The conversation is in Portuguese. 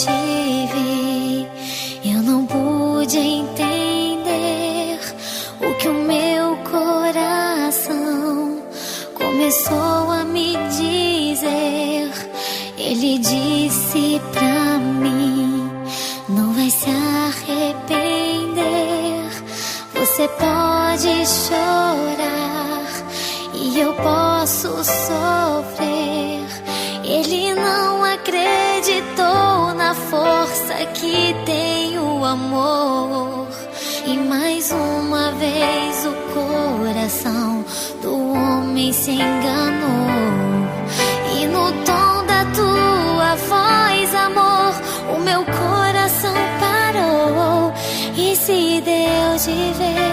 te vi, eu não pude entender o que o meu coração começou a me dizer. Ele disse pra mim: não vai se arrepender. Você pode chorar e eu posso sofrer. Ele não acreditou na força que tem o amor. E mais uma vez o coração do homem se enganou. E no tom da tua voz, amor, o meu coração parou e se deu de ver.